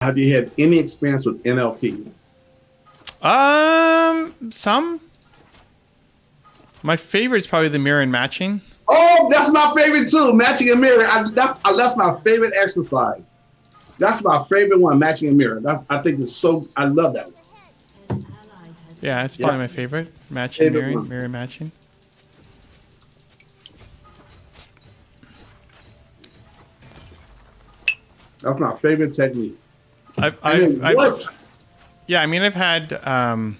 Have you had any experience with NLP? Some. My favorite is probably the mirror and matching. Oh, that's my favorite too. Matching a mirror. That's my favorite exercise. That's my favorite one. Matching a mirror. I think it's so. I love that one. Yeah, it's probably my favorite. Matching, mirror matching. That's my favorite technique. Yeah, I mean, I've had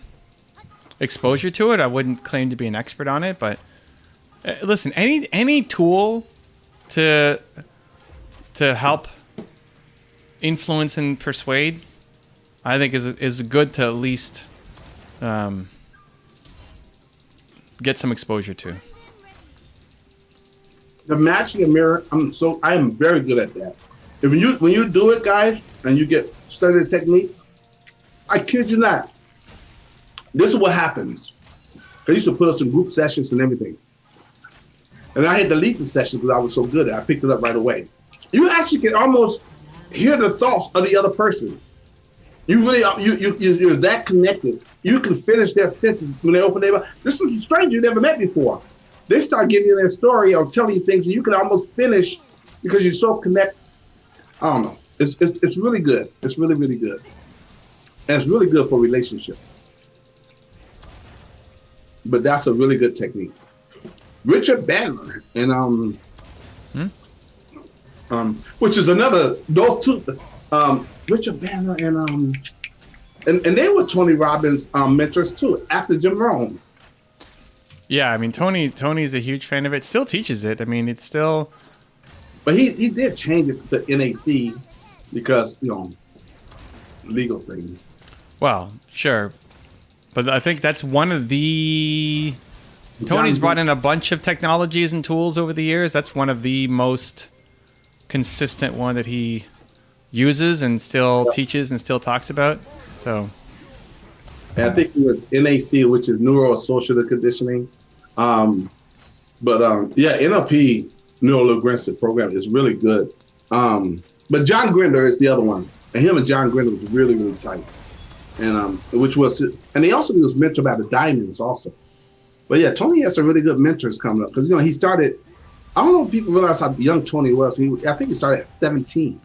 exposure to it. I wouldn't claim to be an expert on it, but listen, any tool to help influence and persuade, I think is good to at least get some exposure to. The matching a mirror. I am very good at that. When you do it, guys, and you get study the technique, I kid you not. This is what happens. They used to put us in group sessions and everything. And I had to delete the sessions because I was so good at it. I picked it up right away. You actually can almost hear the thoughts of the other person. You really you're that connected. You can finish their sentence when they open their mouth. This is a stranger you never met before. They start giving you their story or telling you things and you can almost finish because you're so connected. I don't know. It's really good. It's really, really good. And it's really good for relationships. But that's a really good technique. Richard Bandler and which is another those two Richard Bandler and they were Tony Robbins mentors too after Jim Rohn. Yeah, I mean Tony's a huge fan of it. Still teaches it. I mean, it's still. But he did change it to NAC because, legal things. Well, sure. But I think that's one of the... Tony's brought in a bunch of technologies and tools over the years. That's one of the most consistent one that he uses and still teaches and still talks about. So... And I think it was NAC, which is neuro-associative conditioning. NLP... Neuro-linguistic program is really good. But John Grinder is the other one. And him and John Grinder was really, really tight. And and he also was mentored by the Diamonds also. But yeah, Tony has some really good mentors coming up. Because he started, I don't know if people realize how young Tony was. I think he started at 17.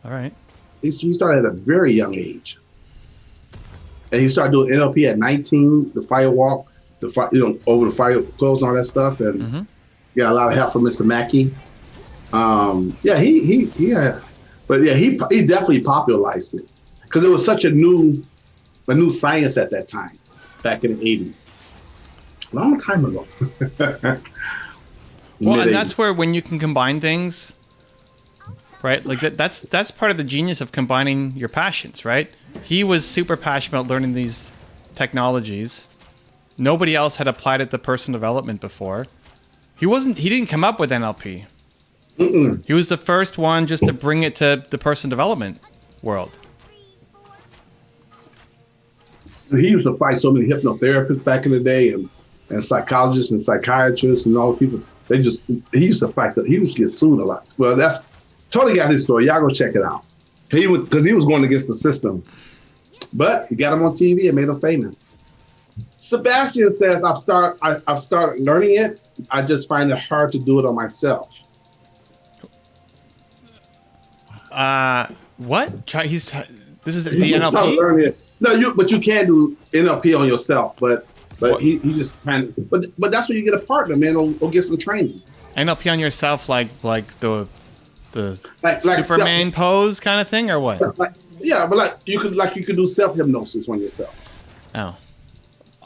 All right. He started at a very young age. And he started doing NLP at 19, the fire walk, over the fire clothes and all that stuff. And got a lot of help from Mr. Mackey. He definitely popularized it because it was such a new science at that time, back in the 80s, long time ago. Well, and that's where when you can combine things, right? Like that's part of the genius of combining your passions, right? He was super passionate about learning these technologies. Nobody else had applied it to personal development before. He didn't come up with NLP. Mm-mm. He was the first one just to bring it to the personal development world. He used to fight so many hypnotherapists back in the day and psychologists and psychiatrists and all the people. He used to fight. He used to get sued a lot. Well, that's Tony got his story. Y'all go check it out. Because he was going against the system. But he got him on TV and made him famous. Sebastian says, I've started learning it. I just find it hard to do it on myself. What? This is the NLP? No, but you can do NLP on yourself. But he just kind of. But that's where you get a partner, man, or get some training. NLP on yourself, like the like Superman pose kind of thing, or what? But you could do self hypnosis on yourself. Oh.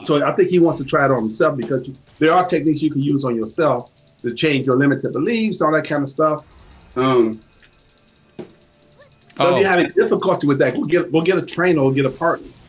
So I think he wants to try it on himself because there are techniques you can use on yourself to change your limited beliefs, all that kind of stuff. If you're having difficulty with that, go get a trainer or get a partner.